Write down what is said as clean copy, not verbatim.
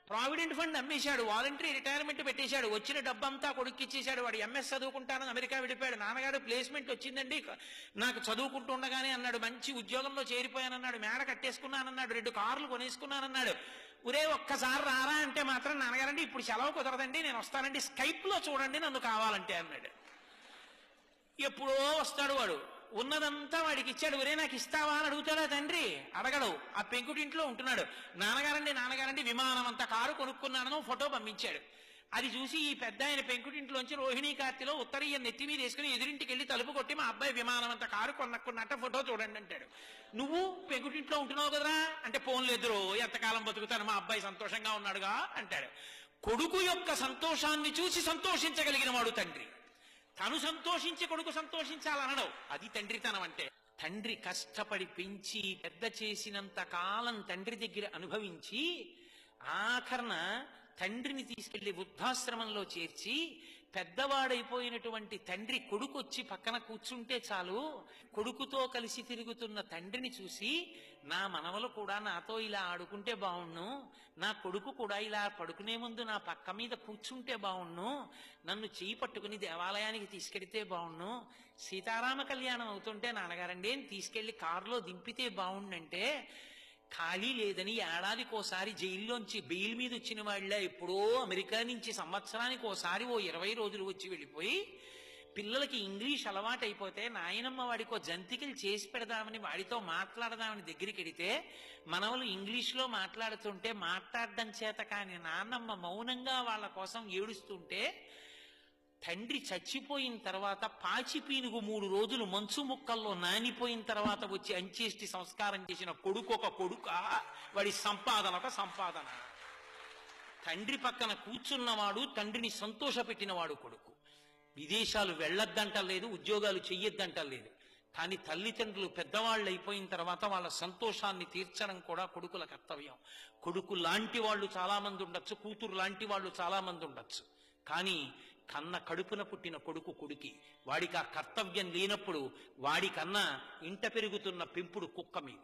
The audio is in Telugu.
ప్రావిడెంట్ ఫండ్ అమ్మేశాడు, వాలంటరీ రిటైర్మెంట్ పెట్టేశాడు, వచ్చిన డబ్బంతా కొడుక్కి ఇచ్చేశాడు. వాడు ఎంఎస్ చదువుకుంటానని అమెరికా వెళ్ళిపోయాడు. నాన్నగారు ప్లేస్మెంట్ వచ్చిందండి నాకు చదువుకుంటుండగానే అన్నాడు, మంచి ఉద్యోగంలో చేరిపోయానన్నాడు, మేడ కట్టేసుకున్నానన్నాడు, 2 కార్లు కొనేసుకున్నానన్నాడు. ఒరే ఒక్కసారి రారా అంటే మాత్రం నాన్నగారండి ఇప్పుడు సెలవు కుదరదండి, నేను వస్తానండి, స్కైప్ లో చూడండి నన్ను కావాలంటే అన్నాడు. ఎప్పుడో వస్తాడు వాడు, ఉన్నదంతా వాడికి ఇచ్చాడు. ఒరే నాకు ఇస్తావా అని అడుగుతాడా తండ్రి? అడగడు. ఆ పెంకుటింట్లో ఉంటున్నాడు. నాన్నగారండి విమానం అంత కారు కొనుక్కున్నానని ఫోటో పంపించాడు. అది చూసి ఈ పెద్ద ఆయన పెంకుటింట్లోంచి రోహిణీ కార్తిలో ఉత్తరీయ నెత్తి మీద వేసుకుని ఎదురింటికి వెళ్ళి తలుపు కొట్టి మా అబ్బాయి విమానం అంత కారు కొనుక్కున్నట్ట ఫోటో చూడండి అంటాడు. నువ్వు పెంకుటింట్లో ఉంటున్నావు కదరా అంటే, పోన్లేదురో ఎంతకాలం బతుకుతాను, మా అబ్బాయి సంతోషంగా ఉన్నాడుగా అంటాడు. కొడుకు యొక్క సంతోషాన్ని చూసి సంతోషించగలిగిన వాడు తండ్రి. తను సంతోషించి కొడుకు సంతోషించాలనడం అది తండ్రితనం అంటే. తండ్రి కష్టపడి పెంచి పెద్ద చేసినంత కాలం తండ్రి దగ్గర అనుభవించి ఆఖరణ తండ్రిని తీసుకెళ్లి వృద్ధాశ్రమంలో చేర్చి పెద్దవాడైపోయినటువంటి తండ్రి కొడుకు వచ్చి పక్కన కూర్చుంటే చాలు, కొడుకుతో కలిసి తిరుగుతున్న తండ్రిని చూసి నా మనవలు కూడా నాతో ఇలా ఆడుకుంటే బావుణ్ణు, నా కొడుకు కూడా ఇలా పడుకునే ముందు నా పక్క మీద కూర్చుంటే బావుణ్ణు, నన్ను చేయి పట్టుకుని దేవాలయానికి తీసుకెడితే బావుణ్ణు, సీతారామ కళ్యాణం అవుతుంటే నాన్నగారండి తీసుకెళ్లి కారులో దింపితే బావుండంటే, ఖాళీ లేదని ఏడాదికోసారి జైల్లోంచి బెయిల్ మీద వచ్చిన వాళ్ళ ఎప్పుడో అమెరికా నుంచి సంవత్సరానికి ఓసారి 20 రోజులు వచ్చి వెళ్ళిపోయి పిల్లలకి ఇంగ్లీష్ అలవాటైపోతే నాయనమ్మ వాడికో జంతికలు చేసి పెడదామని వాడితో మాట్లాడదామని దగ్గరికి వెడితే మనవలు ఇంగ్లీష్లో మాట్లాడుతుంటే మాట్లాడడం చేత కానీ నాన్నమ్మ మౌనంగా వాళ్ళ కోసం ఏడుస్తుంటే, తండ్రి చచ్చిపోయిన తర్వాత పాచిపీనుగు 3 రోజులు మంచు ముక్కల్లో నానిపోయిన తర్వాత వచ్చి అంచేష్టి సంస్కారం చేసిన కొడుకు ఒక కొడుక, వాడి సంపాదన ఒక సంపాదన. తండ్రి పక్కన కూర్చున్నవాడు తండ్రిని సంతోషపెట్టినవాడు కొడుకు. విదేశాలు వెళ్ళొద్దంటలేదు, ఉద్యోగాలు చెయ్యొద్దంటలేదు, కానీ తల్లిదండ్రులు పెద్దవాళ్ళు అయిపోయిన తర్వాత వాళ్ళ సంతోషాన్ని తీర్చడం కూడా కొడుకుల కర్తవ్యం. కొడుకు లాంటి వాళ్ళు చాలా మంది ఉండొచ్చు, కూతురు లాంటి వాళ్ళు చాలా మంది ఉండొచ్చు, కానీ కన్న కడుపున పుట్టిన కొడుకు కొడుకి. వాడికి ఆ కర్తవ్యం లేనప్పుడు వాడికన్నా ఇంట పెరుగుతున్న పెంపుడు కుక్క మీద.